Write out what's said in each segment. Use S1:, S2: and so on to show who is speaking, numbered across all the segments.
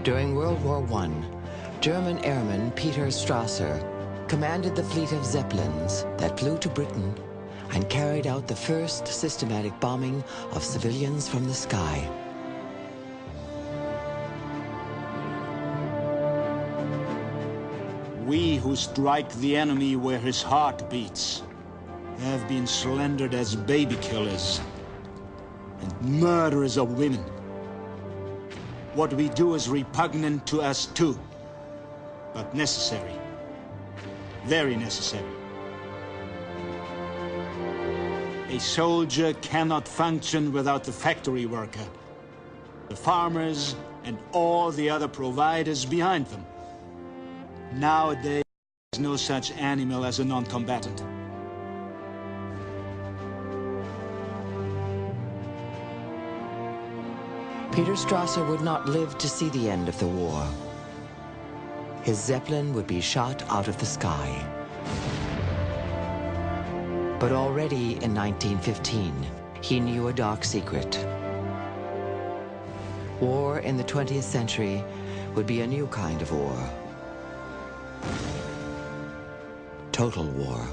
S1: During World War I, German airman Peter Strasser commanded the fleet of Zeppelins that flew to Britain and carried out the first systematic bombing of civilians from the sky.
S2: We who strike the enemy where his heart beats have been slandered as baby killers and murderers of women. What we do is repugnant to us too, but necessary, very necessary. A soldier cannot function without the factory worker, the farmers, and all the other providers behind them. Nowadays, there is no such animal as a non-combatant.
S1: Peter Strasser would not live to see the end of the war. His Zeppelin would be shot out of the sky. But already in 1915, he knew a dark secret. War in the 20th century would be a new kind of war. Total war.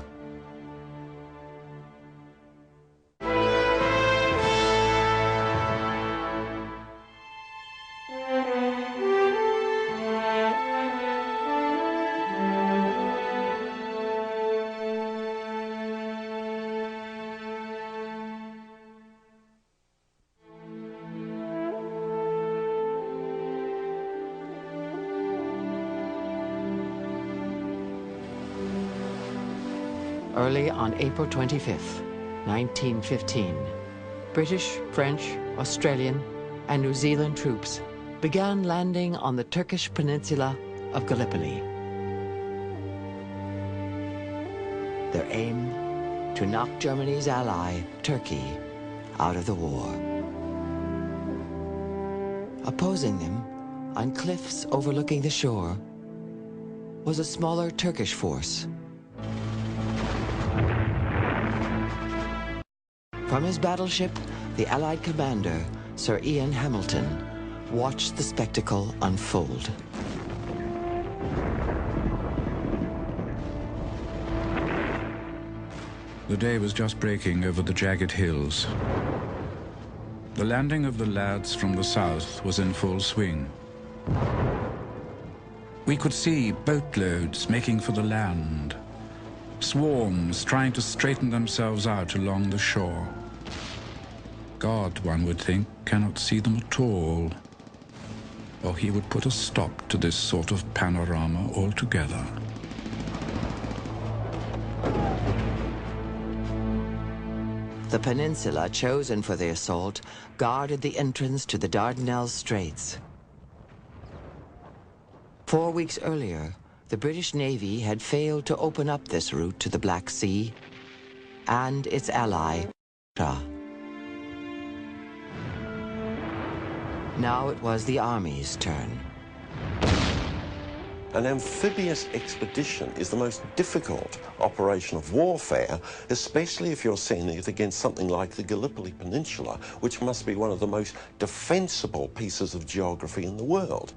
S1: Early on April 25th, 1915, British, French, Australian, and New Zealand troops began landing on the Turkish peninsula of Gallipoli. Their aim, to knock Germany's ally, Turkey, out of the war. Opposing them, on cliffs overlooking the shore, was a smaller Turkish force. From his battleship, the Allied commander, Sir Ian Hamilton, watched the spectacle unfold.
S3: The day was just breaking over the jagged hills. The landing of the lads from the south was in full swing. We could see boatloads making for the land, swarms trying to straighten themselves out along the shore. God, one would think, cannot see them at all, or he would put a stop to this sort of panorama altogether.
S1: The peninsula chosen for the assault guarded the entrance to the Dardanelles Straits. 4 weeks earlier, the British Navy had failed to open up this route to the Black Sea and its ally, Russia. Now it was the Army's turn.
S4: An amphibious expedition is the most difficult operation of warfare, especially if you're sending it against something like the Gallipoli Peninsula, which must be one of the most defensible pieces of geography in the world.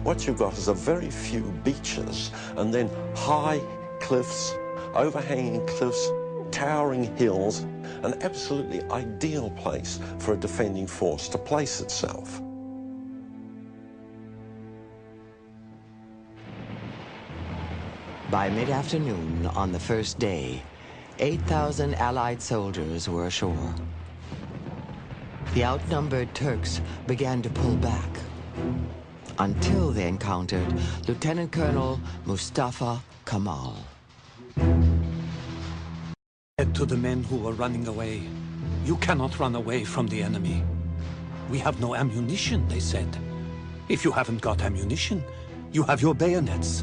S4: What you've got is a very few beaches and then high cliffs, overhanging cliffs, towering hills, an absolutely ideal place for a defending force to place itself.
S1: By mid-afternoon on the first day, 8,000 Allied soldiers were ashore. The outnumbered Turks began to pull back until they encountered Lieutenant Colonel Mustafa Kemal.
S5: Said to the men who were running away, "You cannot run away from the enemy. We have no ammunition," they said. "If you haven't got ammunition, you have your bayonets."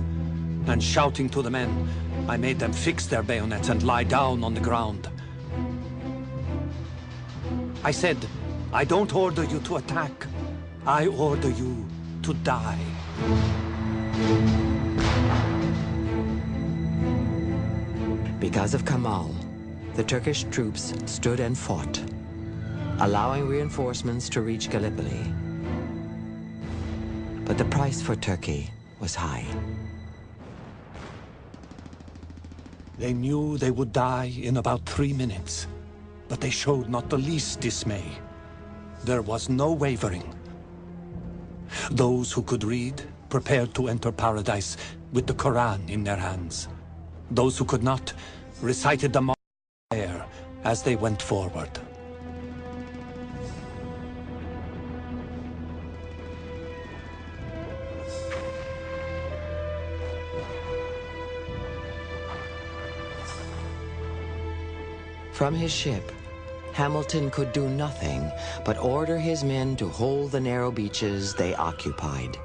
S5: And shouting to the men, I made them fix their bayonets and lie down on the ground. I said, "I don't order you to attack. I order you to die."
S1: Because of Kemal, the Turkish troops stood and fought, allowing reinforcements to reach Gallipoli. but the price for Turkey was high.
S5: They knew they would die in about 3 minutes, but they showed not the least dismay. There was no wavering. Those who could read prepared to enter paradise with the Quran in their hands. Those who could not recited the prayer as they went forward.
S1: From his ship, Hamilton could do nothing but order his men to hold the narrow beaches they occupied.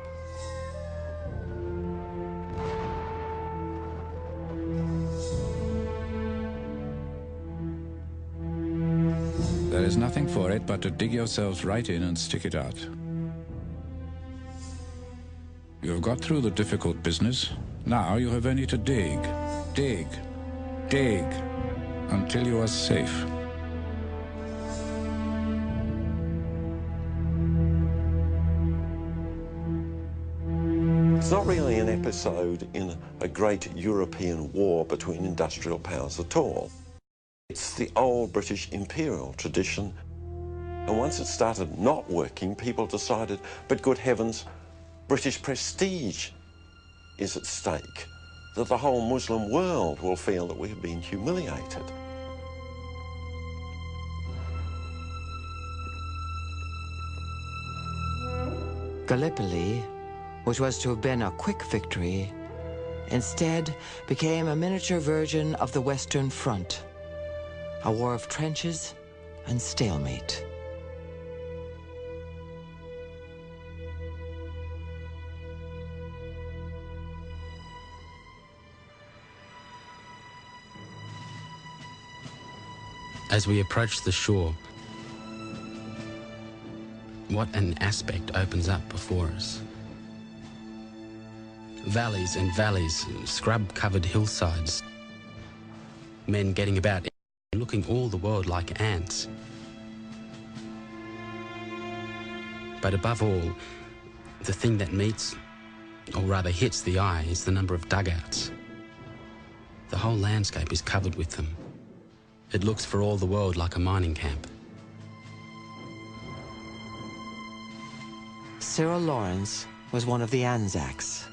S3: There is nothing for it but to dig yourselves right in and stick it out. You have got through the difficult business. Now you have only to dig, dig, dig, until you are safe.
S4: It's not really an episode in a great European war between industrial powers at all. It's the old British imperial tradition. And once it started not working, people decided, but good heavens, British prestige is at stake, that the whole Muslim world will feel that we have been humiliated.
S1: Gallipoli, which was to have been a quick victory, instead became a miniature version of the Western Front, a war of trenches and stalemate.
S6: As we approach the shore, what an aspect opens up before us. Valleys and valleys, scrub-covered hillsides, men getting about, looking all the world like ants. But above all, the thing that meets, or rather hits the eye, is the number of dugouts. The whole landscape is covered with them. It looks for all the world like a mining camp.
S1: Cyril Lawrence was one of the Anzacs,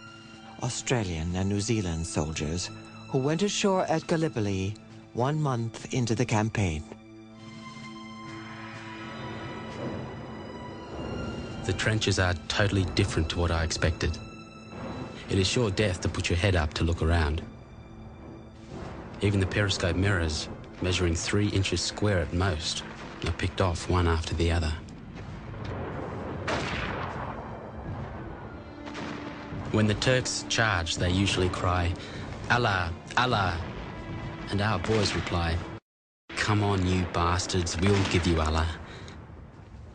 S1: Australian and New Zealand soldiers who went ashore at Gallipoli 1 month into the campaign.
S6: The trenches are totally different to what I expected. It is sure death to put your head up to look around. Even the periscope mirrors, measuring 3 inches square at most, are picked off one after the other. When the Turks charge, they usually cry, "Allah, Allah," and our boys reply, "Come on, you bastards, we'll give you Allah."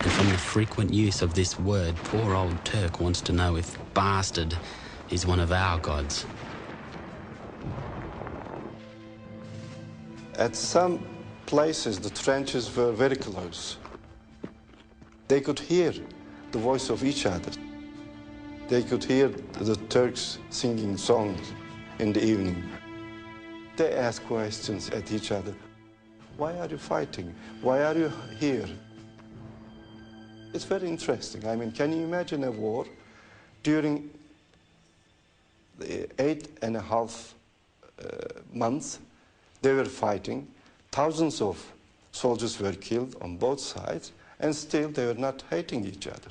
S6: And from the frequent use of this word, poor old Turk wants to know if bastard is one of our gods.
S7: At some places, the trenches were very close. They could hear the voice of each other. They could hear the Turks singing songs in the evening. They asked questions at each other. Why are you fighting? Why are you here? It's very interesting. I mean, can you imagine a war during the 8.5 months? They were fighting. Thousands of soldiers were killed on both sides, and still they were not hating each other.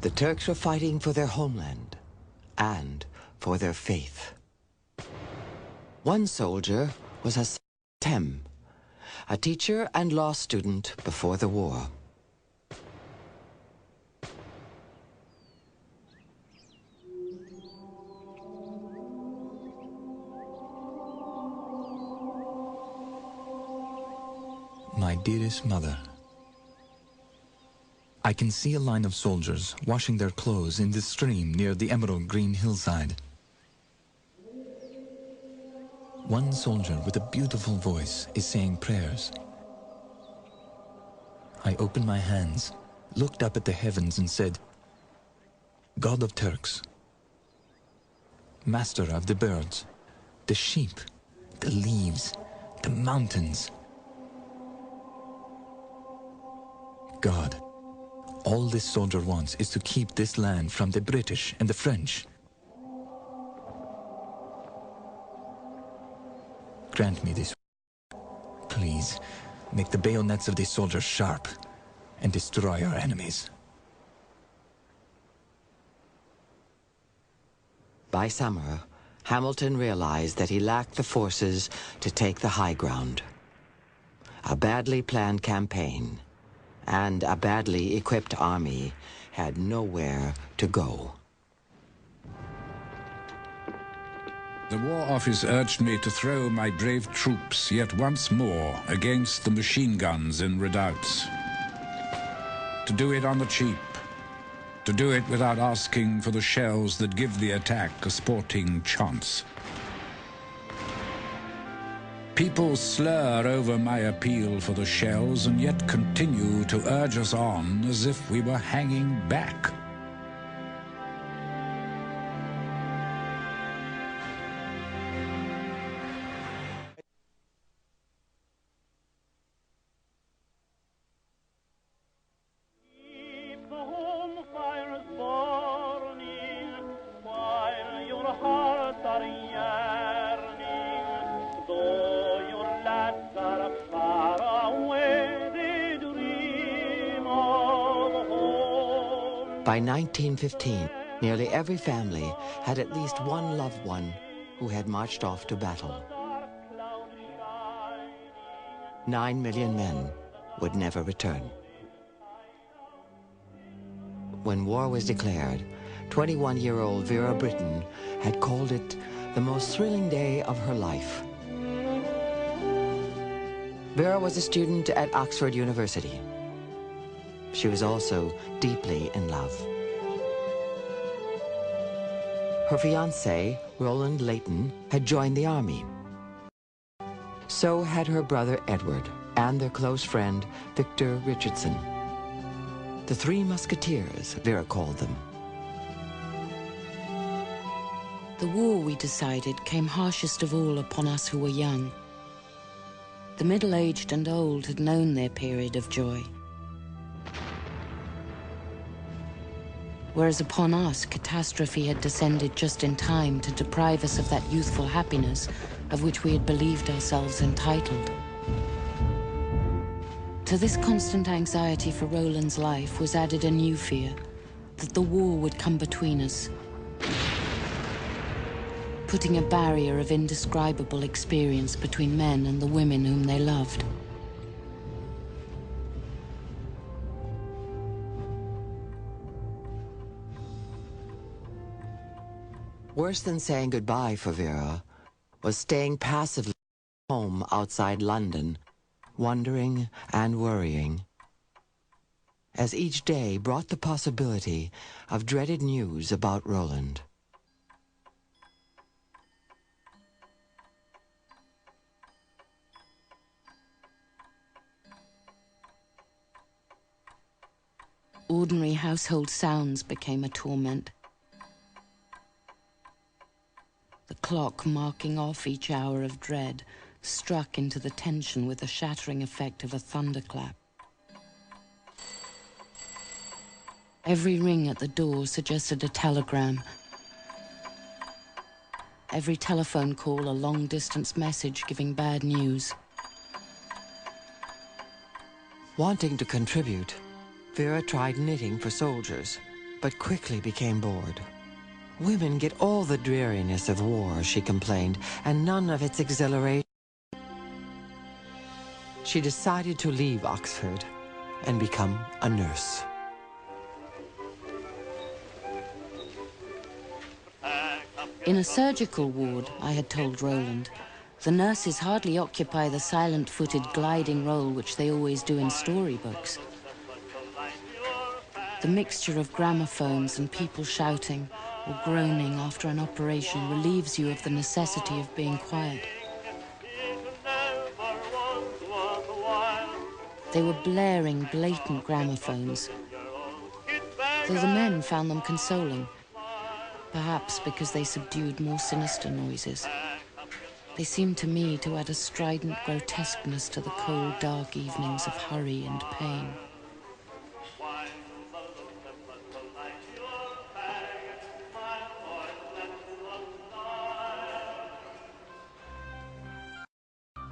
S1: The Turks were fighting for their homeland and for their faith. One soldier was Hassan Tem, a teacher and law student before the war.
S8: My dearest mother, I can see a line of soldiers washing their clothes in the stream near the emerald green hillside. One soldier with a beautiful voice is saying prayers. I opened my hands, looked up at the heavens and said, God of Turks, master of the birds, the sheep, the leaves, the mountains. God, all this soldier wants is to keep this land from the British and the French. Grant me this. Please, make the bayonets of these soldiers sharp and destroy our enemies.
S1: By summer, Hamilton realized that he lacked the forces to take the high ground. A badly planned campaign and a badly equipped army had nowhere to go.
S3: The War Office urged me to throw my brave troops yet once more against the machine guns in redoubts. To do it on the cheap. To do it without asking for the shells that give the attack a sporting chance. People slur over my appeal for the shells and yet continue to urge us on as if we were hanging back.
S1: By 1915, nearly every family had at least one loved one who had marched off to battle. 9 million men would never return. When war was declared, 21-year-old Vera Brittain had called it the most thrilling day of her life. Vera was a student at Oxford University. She was also deeply in love. Her fiancé, Roland Leighton, had joined the army. So had her brother Edward and their close friend Victor Richardson. The Three Musketeers, Vera called them.
S9: The war, we decided, came harshest of all upon us who were young. The middle-aged and old had known their period of joy. Whereas upon us, catastrophe had descended just in time to deprive us of that youthful happiness of which we had believed ourselves entitled. To this constant anxiety for Roland's life was added a new fear, that the war would come between us, putting a barrier of indescribable experience between men and the women whom they loved.
S1: Worse than saying goodbye for Vera was staying passively home outside London, wondering and worrying, as each day brought the possibility of dreaded news about Roland.
S9: Ordinary household sounds became a torment. The clock marking off each hour of dread struck into the tension with the shattering effect of a thunderclap. Every ring at the door suggested a telegram. Every telephone call a long-distance message giving bad news.
S1: Wanting to contribute, Vera tried knitting for soldiers, but quickly became bored. Women get all the dreariness of war, she complained, and none of its exhilaration. She decided to leave Oxford and become a nurse.
S9: In a surgical ward, I had told Roland, the nurses hardly occupy the silent-footed gliding role which they always do in storybooks. The mixture of gramophones and people shouting or groaning after an operation relieves you of the necessity of being quiet. They were blaring blatant gramophones. though the men found them consoling, perhaps because they subdued more sinister noises. They seemed to me to add a strident grotesqueness to the cold, dark evenings of hurry and pain.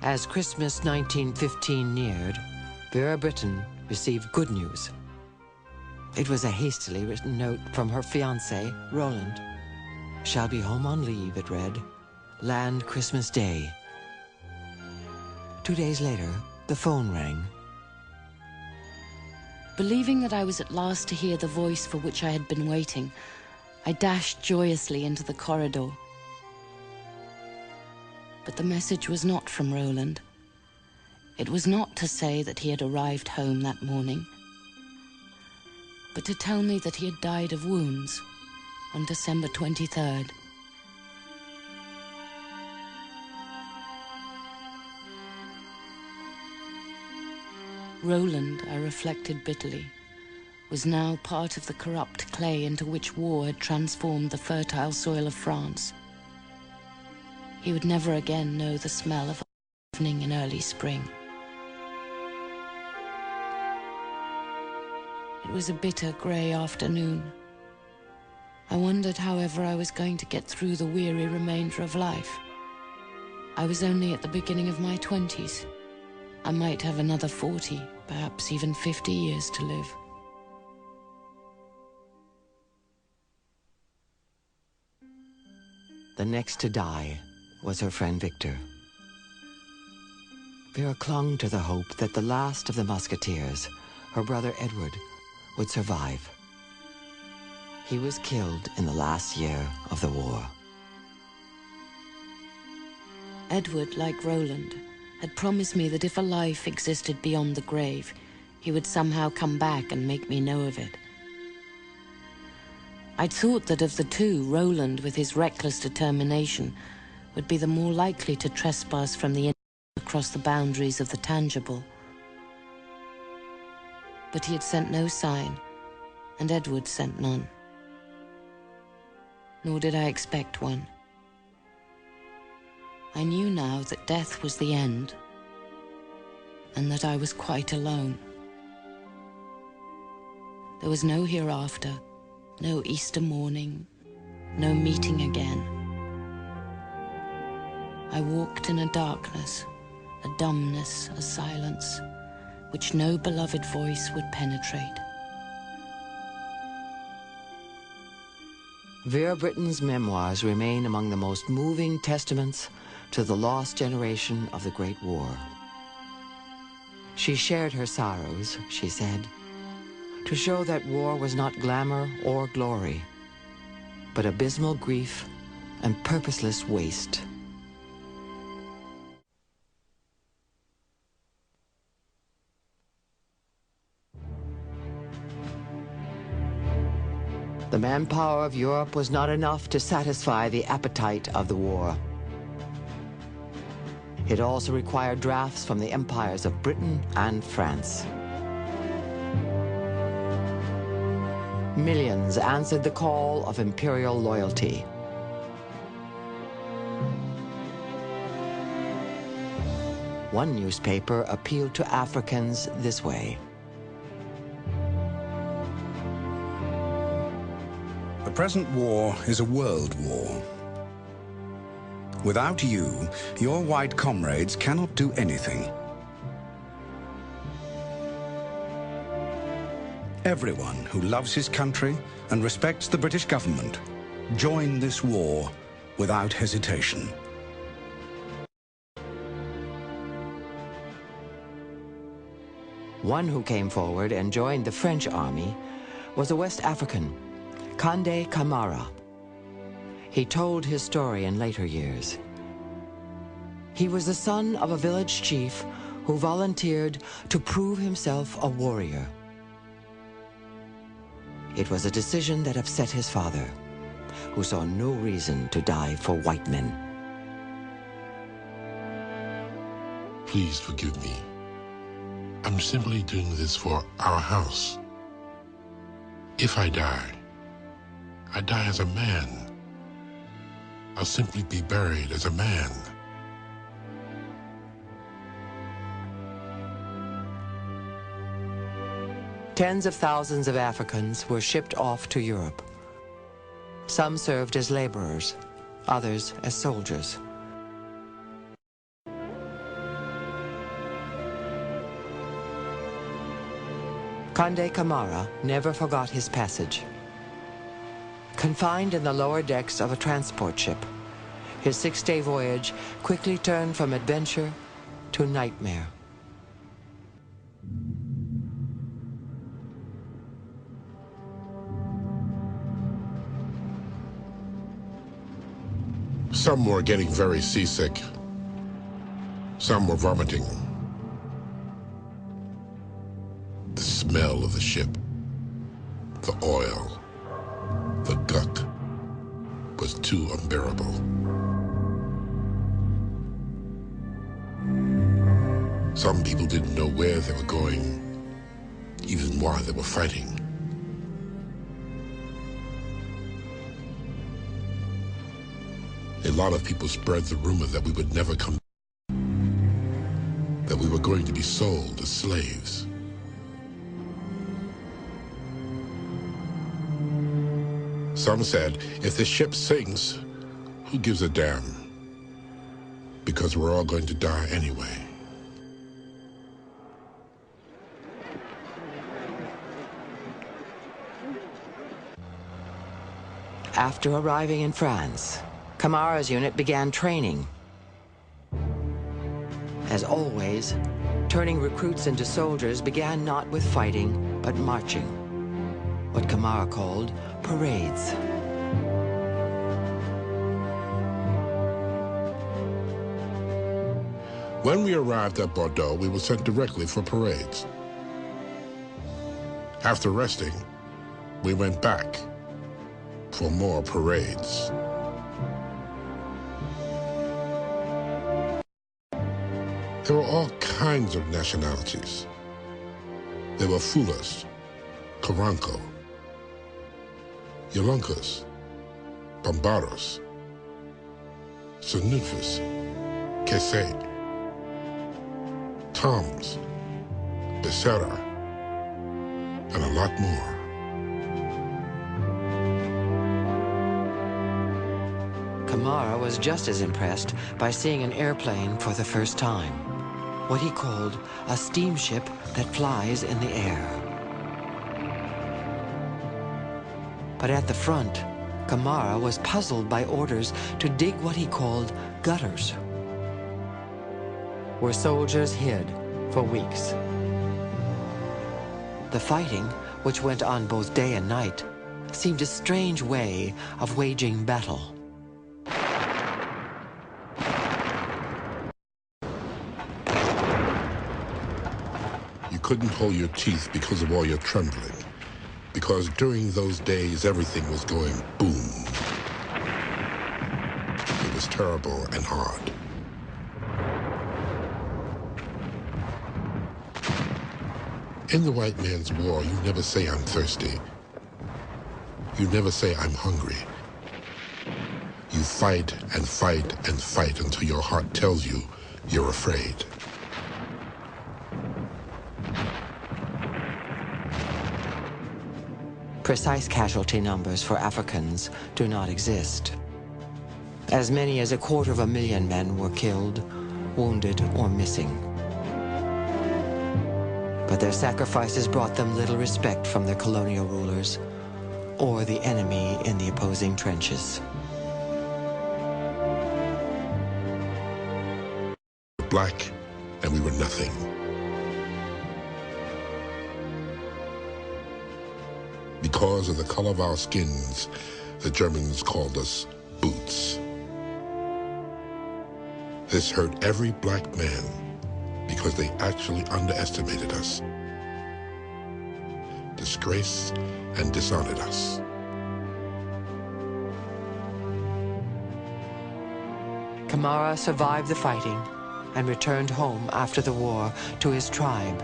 S1: As Christmas 1915 neared, Vera Brittain received good news. It was a hastily written note from her fiancé, Roland. "Shall be home on leave," it read. "Land Christmas Day." 2 days later, the phone rang.
S9: Believing that I was at last to hear the voice for which I had been waiting, I dashed joyously into the corridor. But the message was not from Roland. It was not to say that he had arrived home that morning, but to tell me that he had died of wounds on December 23rd. Roland, I reflected bitterly, was now part of the corrupt clay into which war had transformed the fertile soil of France. He would never again know the smell of evening in early spring. It was a bitter grey afternoon. I wondered, however, I was going to get through the weary remainder of life. I was only at the beginning of my 20s. I might have another 40, perhaps even 50 years to live.
S1: The next to die was her friend Victor. Vera clung to the hope that the last of the musketeers, her brother Edward, would survive. He was killed in the last year of the war.
S9: Edward, like Roland, had promised me that if a life existed beyond the grave, he would somehow come back and make me know of it. I'd thought that of the two, Roland, with his reckless determination, would be the more likely to trespass from the across the boundaries of the tangible. But he had sent no sign, and Edward sent none. Nor did I expect one. I knew now that death was the end, and that I was quite alone. There was no hereafter, no Easter morning, no meeting again. I walked in a darkness, a dumbness, a silence, which no beloved voice would penetrate.
S1: Vera Brittain's memoirs remain among the most moving testaments to the lost generation of the Great War. She shared her sorrows, she said, to show that war was not glamour or glory, but abysmal grief and purposeless waste. The manpower of Europe was not enough to satisfy the appetite of the war. It also required drafts from the empires of Britain and France. Millions answered the call of imperial loyalty. One newspaper appealed to Africans this way.
S10: The present war is a world war. Without you, your white comrades cannot do anything. Everyone who loves his country and respects the British government, join this war without hesitation.
S1: One who came forward and joined the French army was a West African, Kande Kamara. He told his story in later years. He was the son of a village chief who volunteered to prove himself a warrior. It was a decision that upset his father, who saw no reason to die for white men.
S11: Please forgive me. I'm simply doing this for our house. If I die as a man. I'll simply be buried as a man.
S1: Tens of thousands of Africans were shipped off to Europe. Some served as laborers, others as soldiers. Conde Camara never forgot his passage. Confined in the lower decks of a transport ship, his 6-day voyage quickly turned from adventure to nightmare.
S11: Some were getting very seasick. Some were vomiting. The smell of the ship, the oil, the gut was too unbearable. Some people didn't know where they were going, even why they were fighting. A lot of people spread the rumor that we would never come, that we were going to be sold as slaves. Some said, if the ship sinks, who gives a damn? Because we're all going to die anyway.
S1: After arriving in France, Camara's unit began training. As always, turning recruits into soldiers began not with fighting, but marching. What Camara called parades.
S11: When we arrived at Bordeaux, we were sent directly for parades. After resting, we went back for more parades. There were all kinds of nationalities. There were Fulas, Karanko, Yolunkas, Bambaros, Sunufis, KCET, Toms, Becerra, and a lot more.
S1: Camara was just as impressed by seeing an airplane for the first time. What he called a steamship that flies in the air. But at the front, Camara was puzzled by orders to dig what he called gutters, where soldiers hid for weeks. The fighting, which went on both day and night, seemed a strange way of waging battle.
S11: You couldn't hold your teeth because of all your trembling, because during those days everything was going boom. It was terrible and hard. In the white man's war, you never say I'm thirsty. You never say I'm hungry. You fight and fight and fight until your heart tells you you're afraid.
S1: Precise casualty numbers for Africans do not exist. As many as 250,000 men were killed, wounded, or missing. But their sacrifices brought them little respect from their colonial rulers or the enemy in the opposing trenches.
S11: We were black, and we were nothing. Because of the color of our skins, the Germans called us boots. This hurt every black man because they actually underestimated us, disgraced and dishonored us.
S1: Camara survived the fighting and returned home after the war to his tribe.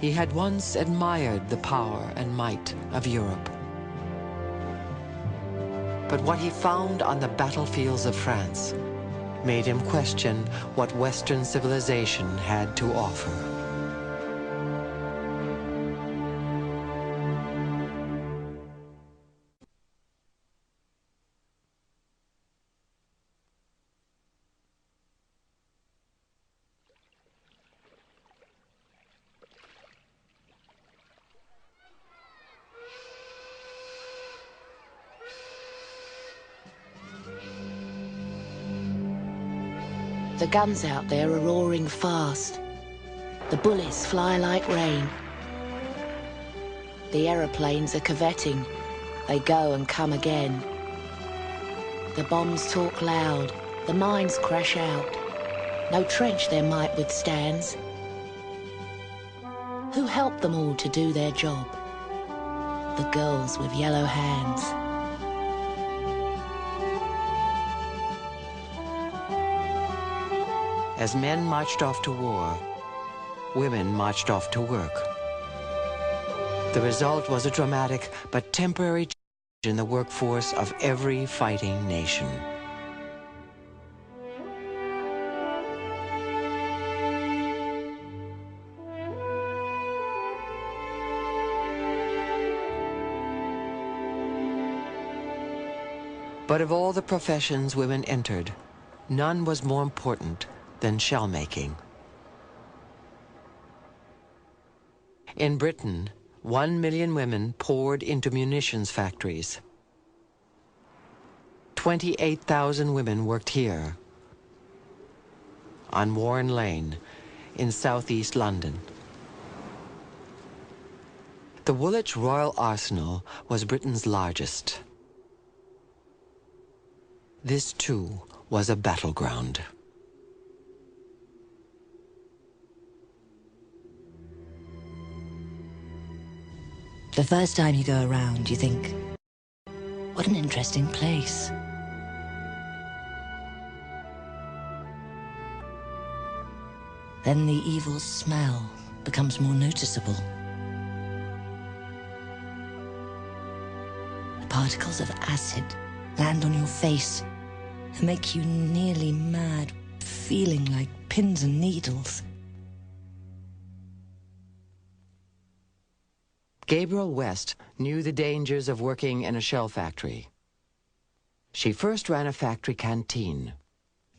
S1: He had once admired the power and might of Europe. But what he found on the battlefields of France made him question what Western civilization had to offer.
S9: The guns out there are roaring fast. The bullets fly like rain. The aeroplanes are curvetting. They go and come again. The bombs talk loud. The mines crash out. No trench their might withstands. Who helped them all to do their job? The girls with yellow hands.
S1: As men marched off to war, women marched off to work. The result was a dramatic but temporary change in the workforce of every fighting nation. But of all the professions women entered, none was more important than shell making. In Britain, 1 million women poured into munitions factories. 28,000 women worked here, on Warren Lane, in southeast London. The Woolwich Royal Arsenal was Britain's largest. This, too, was a battleground.
S12: The first time you go around, you think, what an interesting place. Then the evil smell becomes more noticeable. The particles of acid land on your face and make you nearly mad, feeling like pins and needles.
S1: Gabriel West knew the dangers of working in a shell factory. She first ran a factory canteen,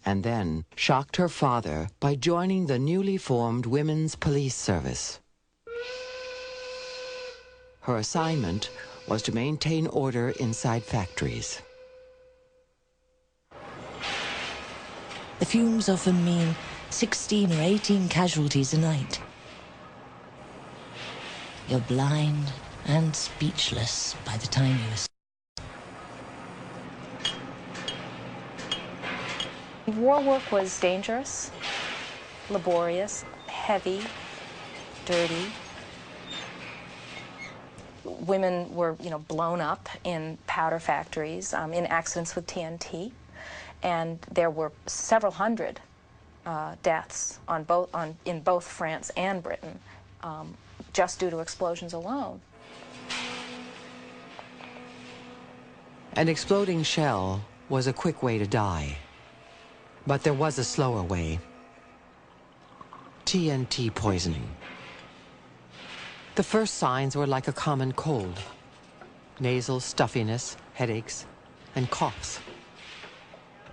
S1: and then shocked her father by joining the newly formed Women's Police Service. Her assignment was to maintain order inside factories.
S12: The fumes often mean 16 or 18 casualties a night. You're blind and speechless by the time you
S13: War work was dangerous, laborious, heavy, dirty. Women were, blown up in powder factories, in accidents with TNT, and there were several hundred deaths in both France and Britain, just due to explosions alone.
S1: An exploding shell was a quick way to die. But there was a slower way. TNT poisoning. The first signs were like a common cold. Nasal stuffiness, headaches, and coughs.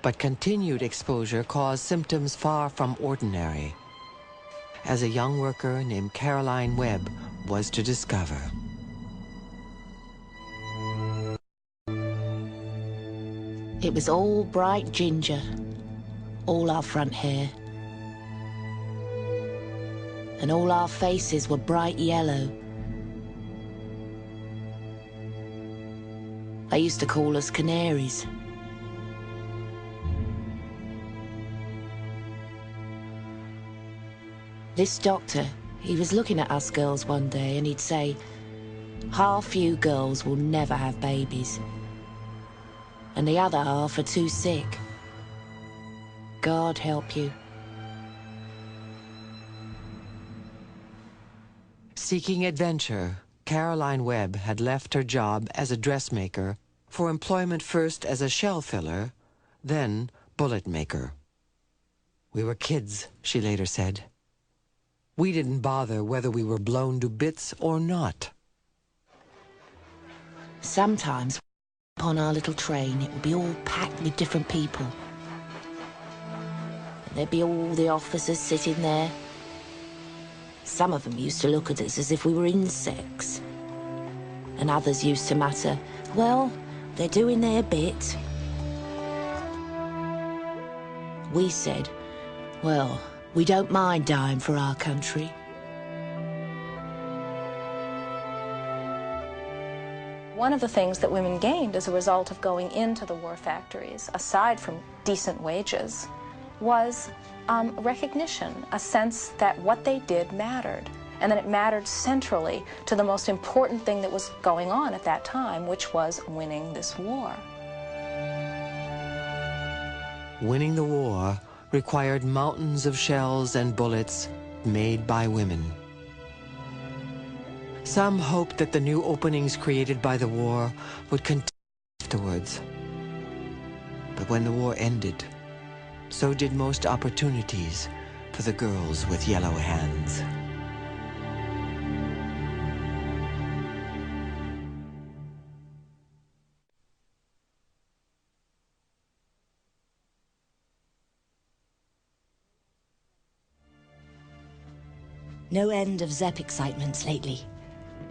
S1: But continued exposure caused symptoms far from ordinary, as a young worker named Caroline Webb was to discover.
S9: It was all bright ginger, all our front hair. And all our faces were bright yellow. They used to call us canaries. This doctor, he was looking at us girls one day and he'd say, half you girls will never have babies. And the other half are too sick. God help you.
S1: Seeking adventure, Caroline Webb had left her job as a dressmaker for employment first as a shell filler, then bullet maker. We were kids, she later said. We didn't bother whether we were blown to bits or not.
S12: Sometimes, upon our little train, it would be all packed with different people. And there'd be all the officers sitting there. Some of them used to look at us as if we were insects. And others used to mutter, well, they're doing their bit. We said, well, we don't mind dying for our country.
S13: One of the things that women gained as a result of going into the war factories, aside from decent wages, was recognition, a sense that what they did mattered, and that it mattered centrally to the most important thing that was going on at that time, which was winning this war.
S1: Winning the war required mountains of shells and bullets made by women. Some hoped that the new openings created by the war would continue afterwards. But when the war ended, so did most opportunities for the girls with yellow hands.
S12: No end of Zepp excitements lately.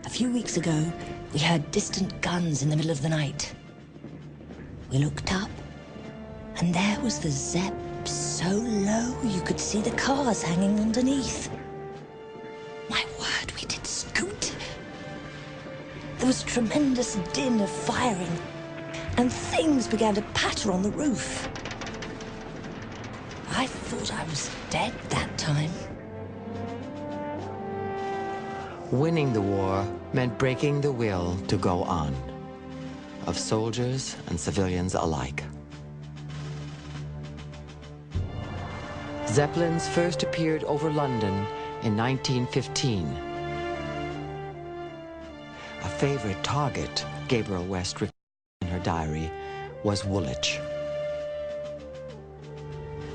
S12: A few weeks ago, we heard distant guns in the middle of the night. We looked up, and there was the Zepp so low you could see the cars hanging underneath. My word, we did scoot. There was a tremendous din of firing, and things began to patter on the roof. I thought I was dead that time.
S1: Winning the war meant breaking the will to go on, of soldiers and civilians alike. Zeppelins first appeared over London in 1915. A favorite target, Gabriel West recorded in her diary, was Woolwich.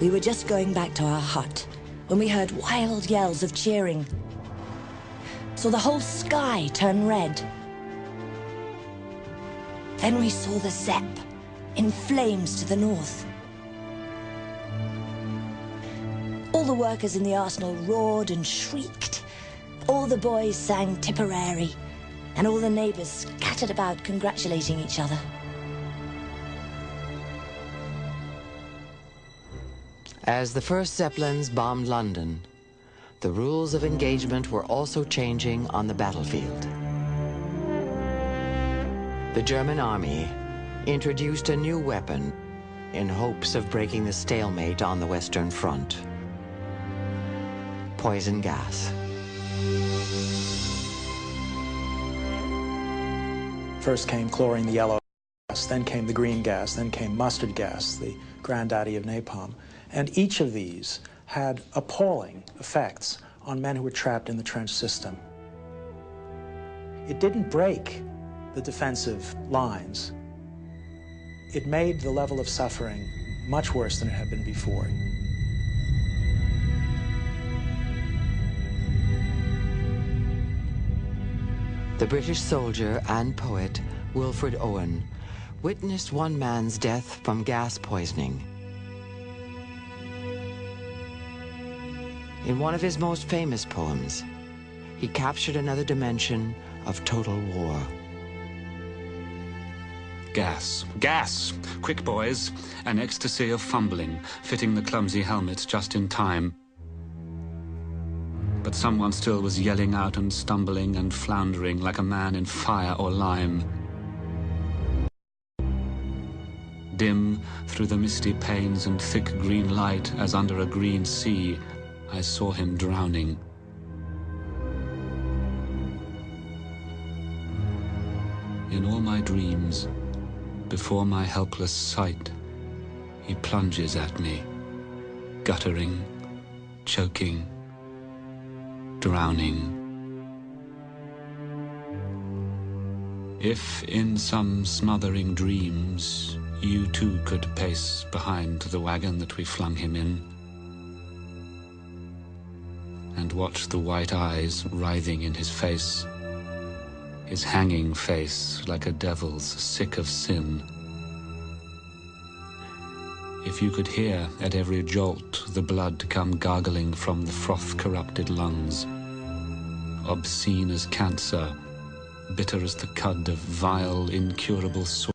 S12: We were just going back to our hut when we heard wild yells of cheering. Saw the whole sky turn red. Then we saw the Zepp in flames to the north. All the workers in the arsenal roared and shrieked. All the boys sang Tipperary, and all the neighbours scattered about congratulating each other.
S1: As the first Zeppelins bombed London, the rules of engagement were also changing on the battlefield. The German army introduced a new weapon in hopes of breaking the stalemate on the Western Front: poison gas.
S14: First came chlorine, the yellow gas, then came the green gas, then came mustard gas, the granddaddy of napalm. And each of these had appalling effects on men who were trapped in the trench system. It didn't break the defensive lines. It made the level of suffering much worse than it had been before.
S1: The British soldier and poet Wilfred Owen witnessed one man's death from gas poisoning. In one of his most famous poems, he captured another dimension of total war.
S3: Gas. Gas! Quick, boys. An ecstasy of fumbling, fitting the clumsy helmets just in time. But someone still was yelling out and stumbling and floundering like a man in fire or lime. Dim through the misty panes and thick green light as under a green sea, I saw him drowning. In all my dreams, before my helpless sight, he plunges at me, guttering, choking, drowning. If in some smothering dreams you too could pace behind the wagon that we flung him in, and watch the white eyes writhing in his face, his hanging face like a devil's sick of sin. If you could hear at every jolt the blood come gargling from the froth-corrupted lungs, obscene as cancer, bitter as the cud of vile, incurable sore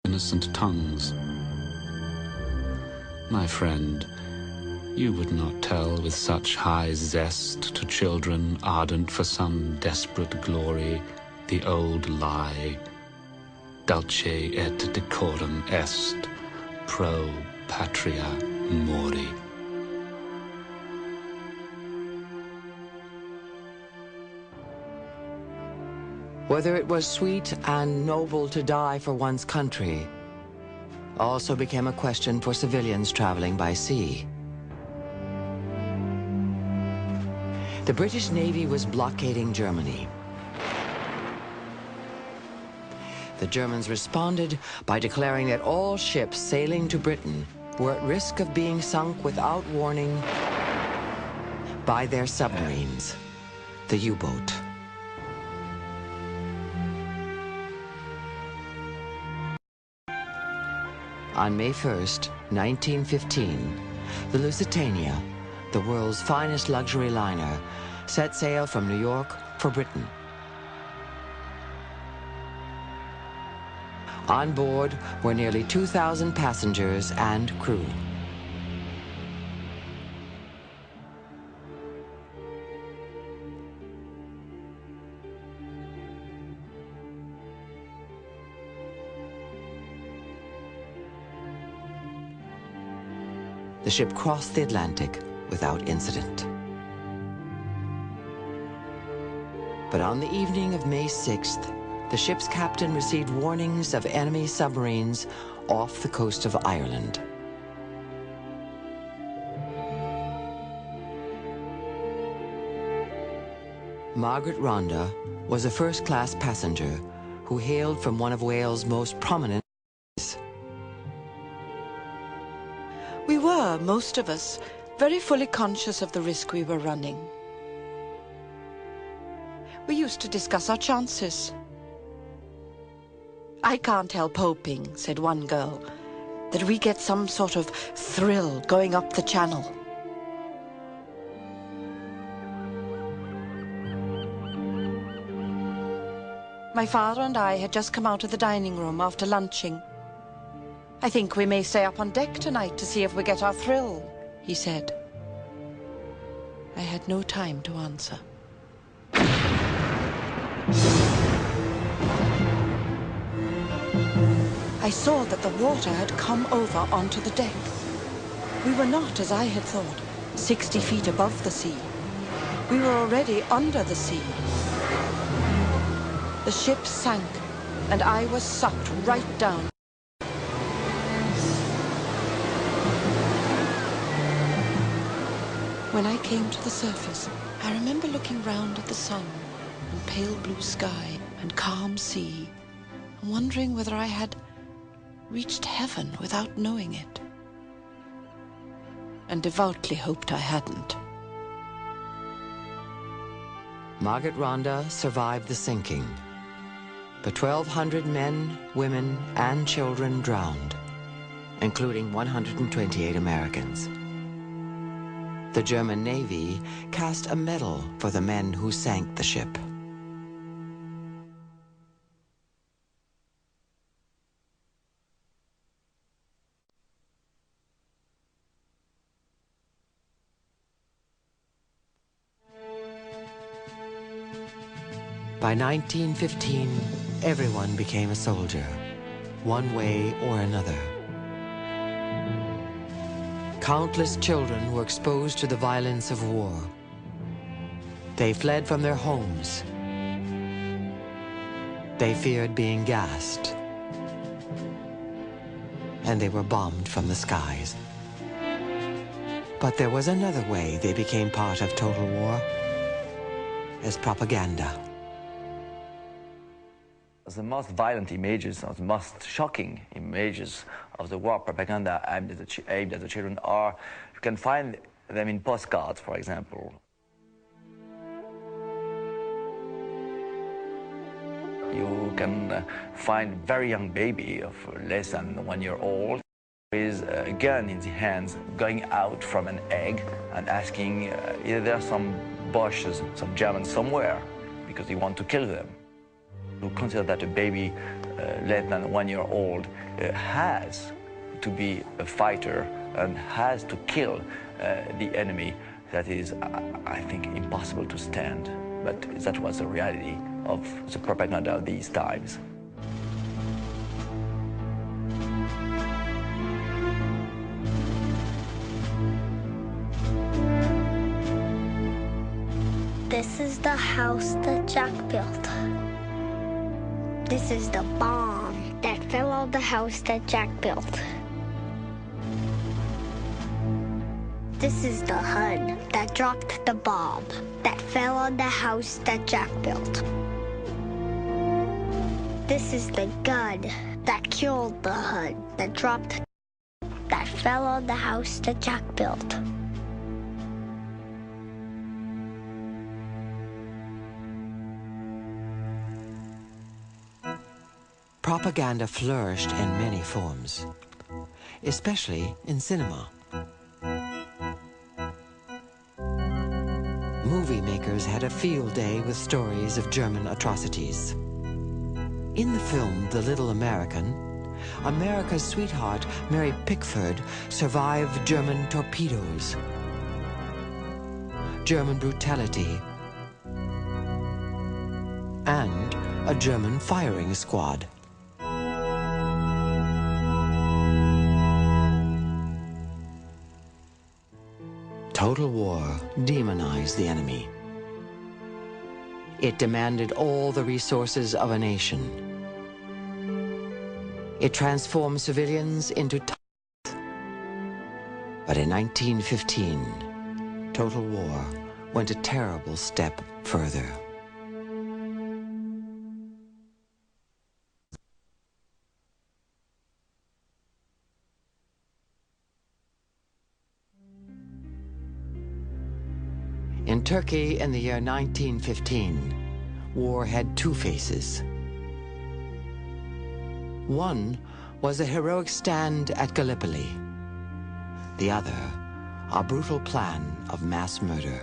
S3: innocent tongues. My friend, you would not tell with such high zest to children ardent for some desperate glory the old lie, dulce et decorum est, pro patria mori.
S1: Whether it was sweet and noble to die for one's country also became a question for civilians traveling by sea. The British Navy was blockading Germany. The Germans responded by declaring that all ships sailing to Britain were at risk of being sunk without warning by their submarines, the U-boat. On May 1st, 1915, the Lusitania, the world's finest luxury liner, set sail from New York for Britain. On board were nearly 2,000 passengers and crew. The ship crossed the Atlantic without incident. But on the evening of May 6th, the ship's captain received warnings of enemy submarines off the coast of Ireland. Margaret Rhondda was a first-class passenger who hailed from one of Wales' most prominent cities.
S15: We were, most of us, very fully conscious of the risk we were running. We used to discuss our chances. "I can't help hoping," said one girl, "that we get some sort of thrill going up the channel." My father and I had just come out of the dining room after lunching. "I think we may stay up on deck tonight to see if we get our thrill," he said. I had no time to answer. I saw that the water had come over onto the deck. We were not, as I had thought, 60 feet above the sea. We were already under the sea. The ship sank, and I was sucked right down. When I came to the surface, I remember looking round at the sun and pale blue sky and calm sea, and wondering whether I had reached heaven without knowing it, and devoutly hoped I hadn't.
S1: Margaret Rhondda survived the sinking, but 1,200 men, women, and children drowned, including 128 Americans. The German Navy cast a medal for the men who sank the ship. By 1915, everyone became a soldier, one way or another. Countless children were exposed to the violence of war. They fled from their homes. They feared being gassed. And they were bombed from the skies. But there was another way they became part of total war, as propaganda.
S16: The most violent images, or the most shocking images of the war propaganda aimed at the children are, you can find them in postcards, for example. You can find a very young baby of less than 1 year old with a gun in the hands, going out from an egg and asking if there are some Boches, some Germans somewhere, because they want to kill them. To consider that a baby less than 1 year old has to be a fighter and has to kill the enemy, that is, I think, impossible to stand. But that was the reality of the propaganda of these times.
S17: This is the house that Jack built. This is the bomb that fell on the house that Jack built. This is the Hun that dropped the bomb that fell on the house that Jack built. This is the gun that killed the Hun that dropped that fell on the house that Jack built.
S1: Propaganda flourished in many forms, especially in cinema. Movie makers had a field day with stories of German atrocities. In the film The Little American, America's sweetheart, Mary Pickford, survived German torpedoes, German brutality, and a German firing squad. Total war demonized the enemy. It demanded all the resources of a nation. It transformed civilians into tyrants. But in 1915, total war went a terrible step further. In Turkey in the year 1915, war had two faces. One was a heroic stand at Gallipoli. The other, a brutal plan of mass murder.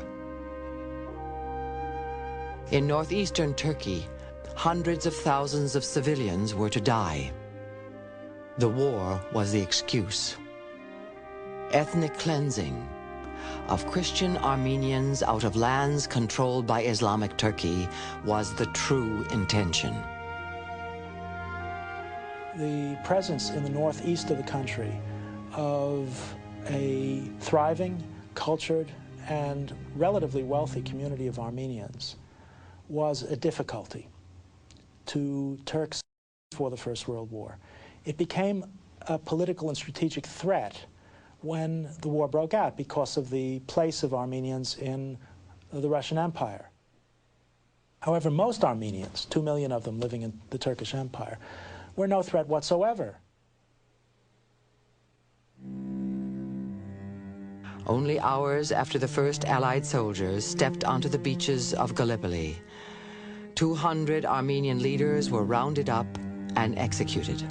S1: In northeastern Turkey, hundreds of thousands of civilians were to die. The war was the excuse. Ethnic cleansing of Christian Armenians out of lands controlled by Islamic Turkey was the true intention.
S14: The presence in the northeast of the country of a thriving, cultured, and relatively wealthy community of Armenians was a difficulty to Turks for the First World War. It became a political and strategic threat when the war broke out because of the place of Armenians in the Russian Empire. However, most Armenians, 2 million of them living in the Turkish Empire, were no threat whatsoever.
S1: Only hours after the first Allied soldiers stepped onto the beaches of Gallipoli, 200 Armenian leaders were rounded up and executed.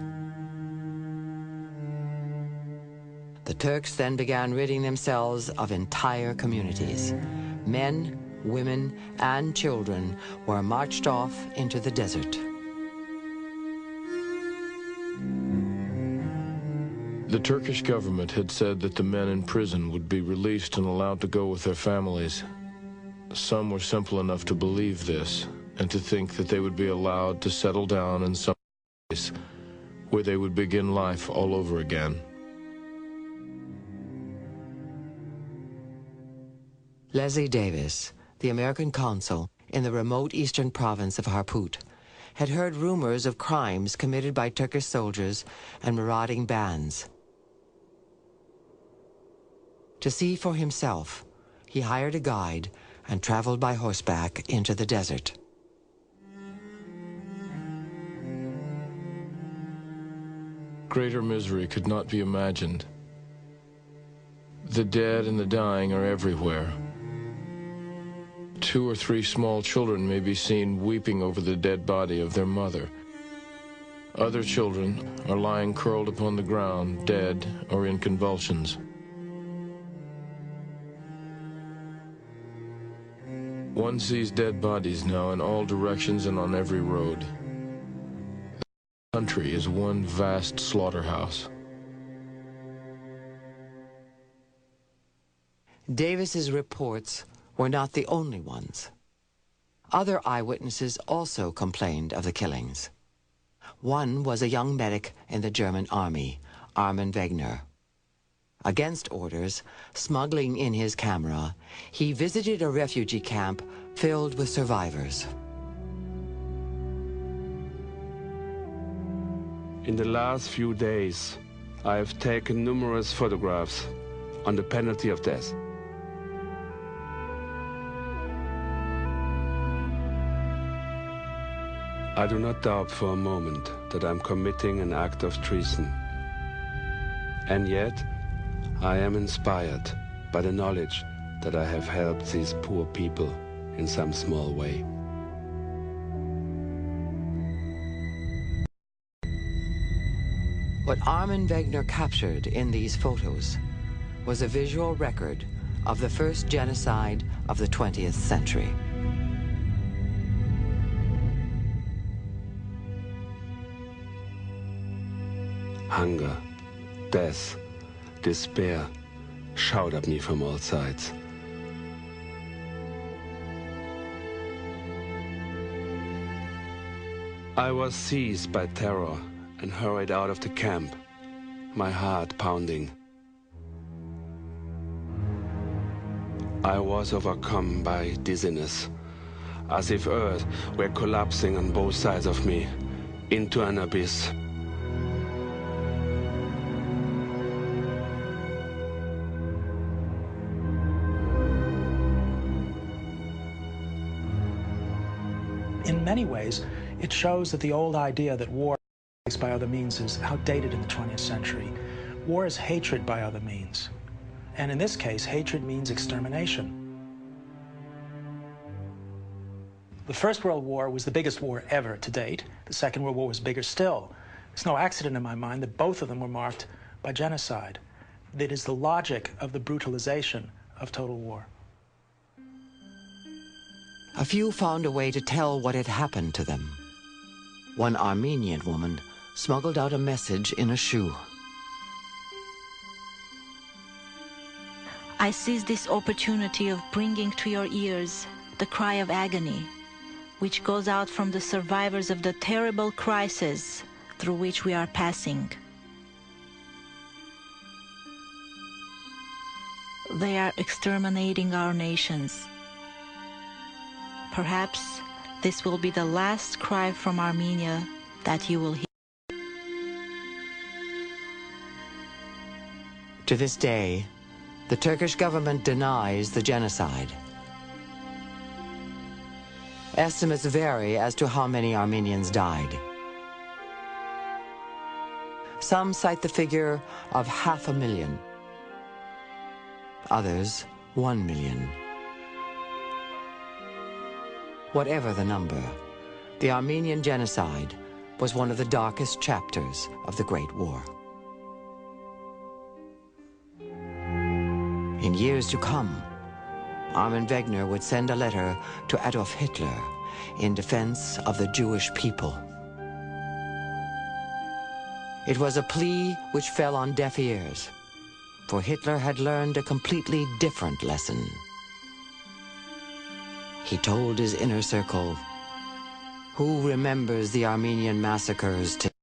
S1: The Turks then began ridding themselves of entire communities. Men, women, and children were marched off into the desert.
S18: The Turkish government had said that the men in prison would be released and allowed to go with their families. Some were simple enough to believe this and to think that they would be allowed to settle down in some place where they would begin life all over again.
S1: Leslie Davis, the American consul in the remote eastern province of Harput, had heard rumors of crimes committed by Turkish soldiers and marauding bands. To see for himself, he hired a guide and traveled by horseback into the desert.
S18: Greater misery could not be imagined. The dead and the dying are everywhere. 2 or 3 small children may be seen weeping over the dead body of their mother. Other children are lying curled upon the ground, dead or in convulsions. One sees dead bodies now in all directions and on every road. The country is one vast slaughterhouse.
S1: Davis's reports were not the only ones. Other eyewitnesses also complained of the killings. One was a young medic in the German army, Armin Wegner. Against orders, smuggling in his camera, he visited a refugee camp filled with survivors.
S19: In the last few days, I have taken numerous photographs on the penalty of death. I do not doubt for a moment that I'm committing an act of treason. And yet, I am inspired by the knowledge that I have helped these poor people in some small way.
S1: What Armin Wegner captured in these photos was a visual record of the first genocide of the 20th century.
S19: Hunger, death, despair shout at me from all sides. I was seized by terror and hurried out of the camp, my heart pounding. I was overcome by dizziness, as if earth were collapsing on both sides of me into an abyss.
S14: In many ways, it shows that the old idea that war by other means is outdated in the 20th century. War is hatred by other means. And in this case, hatred means extermination. The First World War was the biggest war ever to date. The Second World War was bigger still. It's no accident in my mind that both of them were marked by genocide. It is the logic of the brutalization of total war.
S1: A few found a way to tell what had happened to them. One Armenian woman smuggled out a message in a shoe.
S20: I seize this opportunity of bringing to your ears the cry of agony, which goes out from the survivors of the terrible crisis through which we are passing. They are exterminating our nations. Perhaps this will be the last cry from Armenia that you will hear.
S1: To this day, the Turkish government denies the genocide. Estimates vary as to how many Armenians died. Some cite the figure of 500,000. Others, 1 million. Whatever the number, the Armenian genocide was one of the darkest chapters of the Great War. In years to come, Armin Wegner would send a letter to Adolf Hitler in defense of the Jewish people. It was a plea which fell on deaf ears, for Hitler had learned a completely different lesson. He told his inner circle, "Who remembers the Armenian massacres today?"